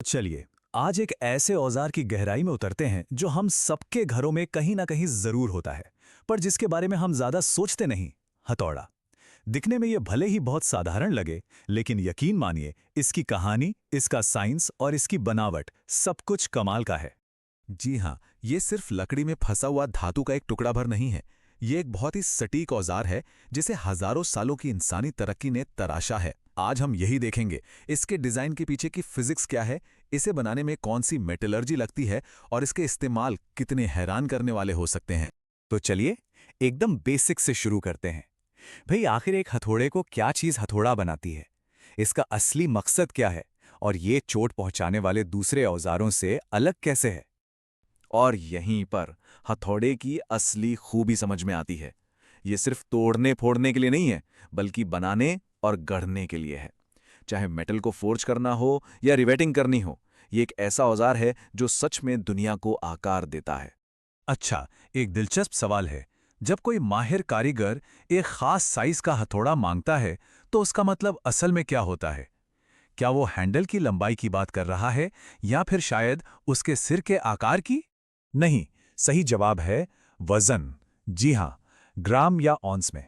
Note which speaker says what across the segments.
Speaker 1: चलिए, आज एक ऐसे औजार की गहराई में उतरते हैं जो हम सबके घरों में कहीं ना कहीं जरूर होता है, पर जिसके बारे में हम ज्यादा सोचते नहीं। हथौड़ा। दिखने में ये भले ही बहुत साधारण लगे, लेकिन यकीन मानिए, इसकी कहानी, इसका साइंस और इसकी बनावट सब कुछ कमाल का है।
Speaker 2: जी हाँ, ये सिर्फ लकड़ी में फंसा हुआ धातु का एक टुकड़ा भर नहीं है। ये एक बहुत ही सटीक औजार है जिसे हजारों सालों की इंसानी तरक्की ने तराशा है। आज हम यही देखेंगे, इसके डिजाइन के पीछे की फिजिक्स क्या है, इसे बनाने में कौन सी मेटलर्जी लगती है और इसके इस्तेमाल कितने हैरान करने वाले हो सकते हैं।
Speaker 1: तो चलिए, एकदम बेसिक से शुरू करते हैं। भाई, आखिर एक हथौड़े को क्या चीज हथौड़ा बनाती है? इसका असली मकसद क्या है? और ये चोट पहुंचाने वाले दूसरे औजारों से अलग कैसे है?
Speaker 2: और यहीं पर हथौड़े की असली खूबी समझ में आती है। ये सिर्फ तोड़ने फोड़ने के लिए नहीं है, बल्कि बनाने और गढ़ने के लिए है। चाहे मेटल को फोर्ज करना हो या रिवेटिंग करनी हो, ये एक ऐसा औजार है जो सच में दुनिया को आकार देता है।
Speaker 1: अच्छा, एक दिलचस्प सवाल है। जब कोई माहिर कारीगर एक खास साइज का हथौड़ा मांगता है, तो उसका मतलब असल में क्या होता है? क्या वो हैंडल की लंबाई की बात कर रहा है, या फिर शायद उसके सिर के आकार की? नहीं, सही जवाब है वजन। जी हाँ, ग्राम या ऑन्स में।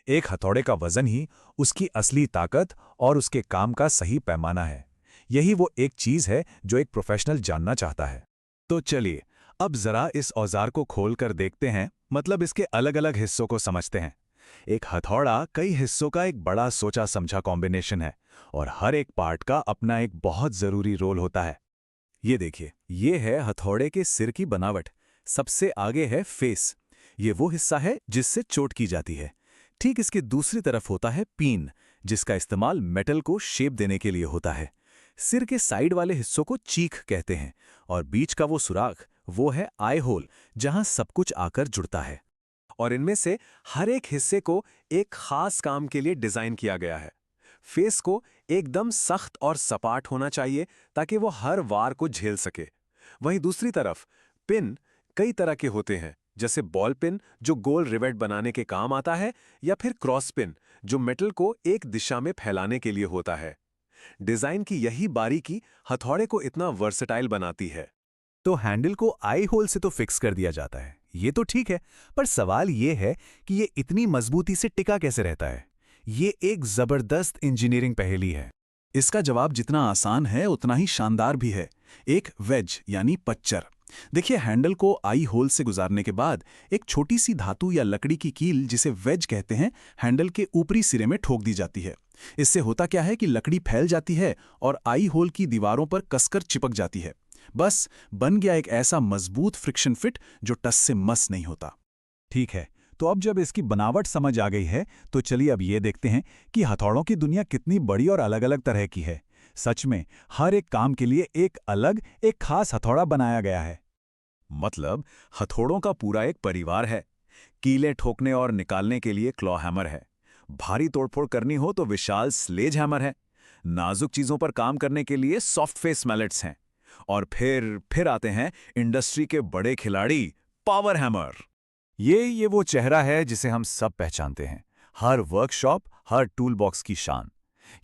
Speaker 1: एक हथौड़े का वजन ही उसकी असली ताकत और उसके काम का सही पैमाना है। यही वो एक चीज है जो एक प्रोफेशनल जानना चाहता है। तो चलिए, अब जरा इस औजार को खोल कर देखते हैं, मतलब इसके अलग अलग हिस्सों को समझते हैं। एक हथौड़ा कई हिस्सों का एक बड़ा सोचा समझा कॉम्बिनेशन है, और हर एक पार्ट का अपना एक बहुत जरूरी रोल होता है। ये देखिए, ये है हथौड़े के सिर की बनावट। सबसे आगे है फेस। ये वो हिस्सा है जिससे चोट की जाती है। ठीक इसके दूसरी तरफ होता है पीन, जिसका इस्तेमाल मेटल को शेप देने के लिए होता है। सिर के साइड वाले हिस्सों को चीख कहते हैं, और बीच का वो सुराख, वो है आई होल, जहां सब कुछ आकर जुड़ता है। और इनमें से हर एक हिस्से को एक खास काम के लिए डिजाइन किया गया है। फेस को एकदम सख्त और सपाट होना चाहिए, ताकि वो हर वार को झेल सके। वहीं दूसरी तरफ पिन कई तरह के होते हैं, जैसे बॉल पिन जो गोल रिवेट बनाने के काम आता है, या फिर क्रॉस पिन जो मेटल को एक दिशा में फैलाने के लिए होता है। डिजाइन की यही बारीकी हथौड़े को इतना वर्सेटाइल बनाती है। तो हैंडल को आई होल से तो फिक्स कर दिया जाता है, ये तो ठीक है, पर सवाल ये है कि ये इतनी मजबूती से टिका कैसे रहता है? ये एक जबरदस्त इंजीनियरिंग पहेली है। इसका जवाब जितना आसान है उतना ही शानदार भी है। एक वेज यानी पच्चर। देखिए, हैंडल को आई होल से गुजारने के बाद एक छोटी सी धातु या लकड़ी की कील, जिसे वेज कहते हैं, हैंडल के ऊपरी सिरे में ठोक दी जाती है। इससे होता क्या है कि लकड़ी फैल जाती है और आई होल की दीवारों पर कसकर चिपक जाती है। बस बन गया एक ऐसा मजबूत फ्रिक्शन फिट जो टस से मस नहीं होता। ठीक है, तो अब जब इसकी बनावट समझ आ गई है, तो चलिए अब ये देखते हैं कि हथौड़ों की दुनिया कितनी बड़ी और अलग अलग तरह की है। सच में, हर एक काम के लिए एक खास हथौड़ा बनाया गया है। मतलब हथौड़ों का पूरा एक परिवार है। कीलें ठोकने और निकालने के लिए क्लॉ हैमर है। भारी तोड़फोड़ करनी हो तो विशाल स्लेज हैमर है। नाजुक चीजों पर काम करने के लिए सॉफ्ट फेस मैलेट्स हैं। और फिर आते हैं इंडस्ट्री के बड़े खिलाड़ी, पावर हैमर। ये वो चेहरा है जिसे हम सब पहचानते हैं। हर वर्कशॉप, हर टूल बॉक्स की शान।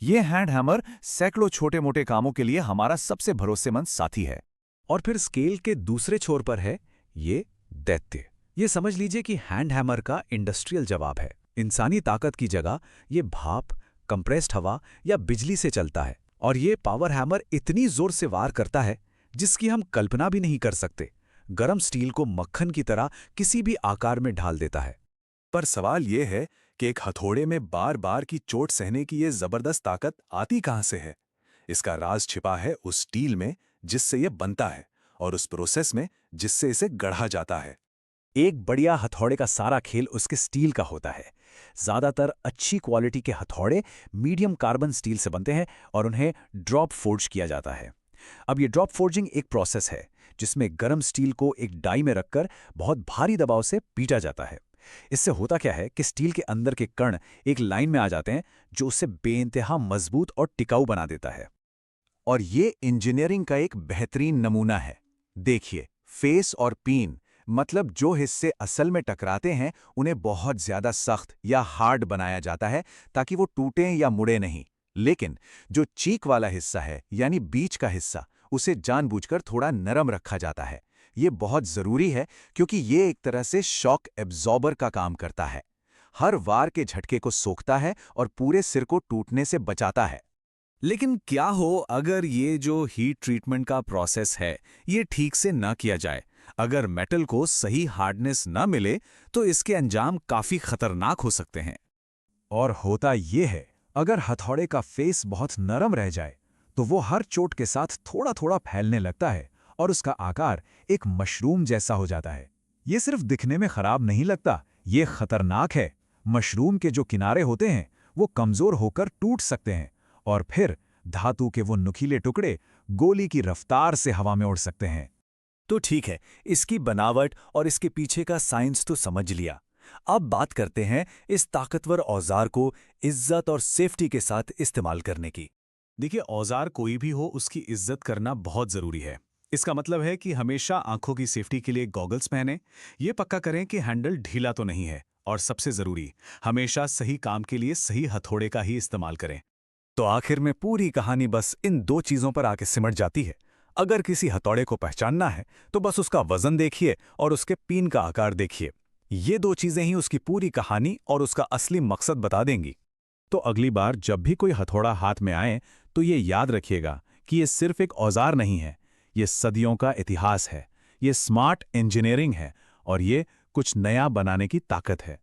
Speaker 1: ये हैंड हैमर सैकड़ों छोटे मोटे कामों के लिए हमारा सबसे भरोसेमंद साथी है। और फिर स्केल के दूसरे छोर पर है ये दैत्य। ये समझ लीजिए कि हैंड हैमर का इंडस्ट्रियल जवाब है। इंसानी ताकत की जगह ये भाप, कंप्रेस्ड हवा या बिजली से चलता है। और ये पावर हैमर इतनी जोर से वार करता है जिसकी हम कल्पना भी नहीं कर सकते। गरम स्टील को मक्खन की तरह किसी भी आकार में ढाल देता है। पर सवाल यह है कि एक हथौड़े में बार बार की चोट सहने की ये जबरदस्त ताकत आती कहां से है? इसका राज छिपा है उस स्टील में जिससे यह बनता है, और उस प्रोसेस में जिससे इसे गढ़ा जाता है। एक बढ़िया हथौड़े का सारा खेल उसके स्टील का होता है। ज्यादातर अच्छी क्वालिटी के हथौड़े मीडियम कार्बन स्टील से बनते हैं और उन्हें ड्रॉप फोर्ज किया जाता है। अब ये ड्रॉप फोर्जिंग एक प्रोसेस है जिसमें गर्म स्टील को एक डाई में रखकर बहुत भारी दबाव से पीटा जाता है। इससे होता क्या है कि स्टील के अंदर के कण एक लाइन में आ जाते हैं, जो उसे बेइंतहा मजबूत और टिकाऊ बना देता है। और ये इंजीनियरिंग का एक बेहतरीन नमूना है। देखिए, फेस और पीन, मतलब जो हिस्से असल में टकराते हैं, उन्हें बहुत ज्यादा सख्त या हार्ड बनाया जाता है ताकि वो टूटें या मुड़े नहीं। लेकिन जो चीक वाला हिस्सा है, यानी बीच का हिस्सा,
Speaker 2: उसे जानबूझकर थोड़ा नरम रखा जाता है। ये बहुत ज़रूरी है क्योंकि ये एक तरह से शॉक एब्जॉर्बर का काम करता है। हर वार के झटके को सोखता है और पूरे सिर को टूटने से बचाता है।
Speaker 1: लेकिन क्या हो अगर ये जो हीट ट्रीटमेंट का प्रोसेस है, ये ठीक से ना किया जाए? अगर मेटल को सही हार्डनेस ना मिले, तो इसके अंजाम काफ़ी खतरनाक हो सकते हैं।
Speaker 2: और होता ये है, अगर हथौड़े का फेस बहुत नरम रह जाए, तो वो हर चोट के साथ थोड़ा थोड़ा फैलने लगता है और उसका आकार एक मशरूम जैसा हो जाता है। ये सिर्फ दिखने में खराब नहीं लगता, ये खतरनाक है। मशरूम के जो किनारे होते हैं, वो कमजोर होकर टूट सकते हैं और फिर धातु के वो नुकीले टुकड़े गोली की रफ्तार से हवा में उड़ सकते हैं।
Speaker 1: तो ठीक है, इसकी बनावट और इसके पीछे का साइंस तो समझ लिया। अब बात करते हैं इस ताकतवर औजार को इज्जत और सेफ्टी के साथ इस्तेमाल करने की। देखिए, औजार कोई भी हो, उसकी इज्जत करना बहुत ज़रूरी है। इसका मतलब है कि हमेशा आंखों की सेफ्टी के लिए गॉगल्स पहनें, ये पक्का करें कि हैंडल ढीला तो नहीं है, और सबसे ज़रूरी, हमेशा सही काम के लिए सही हथौड़े का ही इस्तेमाल करें। तो आखिर में पूरी कहानी बस इन दो चीज़ों पर आके सिमट जाती है। अगर किसी हथौड़े को पहचानना है, तो बस उसका वजन देखिए और उसके पीन का आकार देखिए। ये दो चीज़ें ही उसकी पूरी कहानी और उसका असली मकसद बता देंगी। तो अगली बार जब भी कोई हथौड़ा हाथ में आए, तो ये याद रखिएगा कि ये सिर्फ एक औजार नहीं है, ये सदियों का इतिहास है, ये स्मार्ट इंजीनियरिंग है और ये कुछ नया बनाने की ताकत है।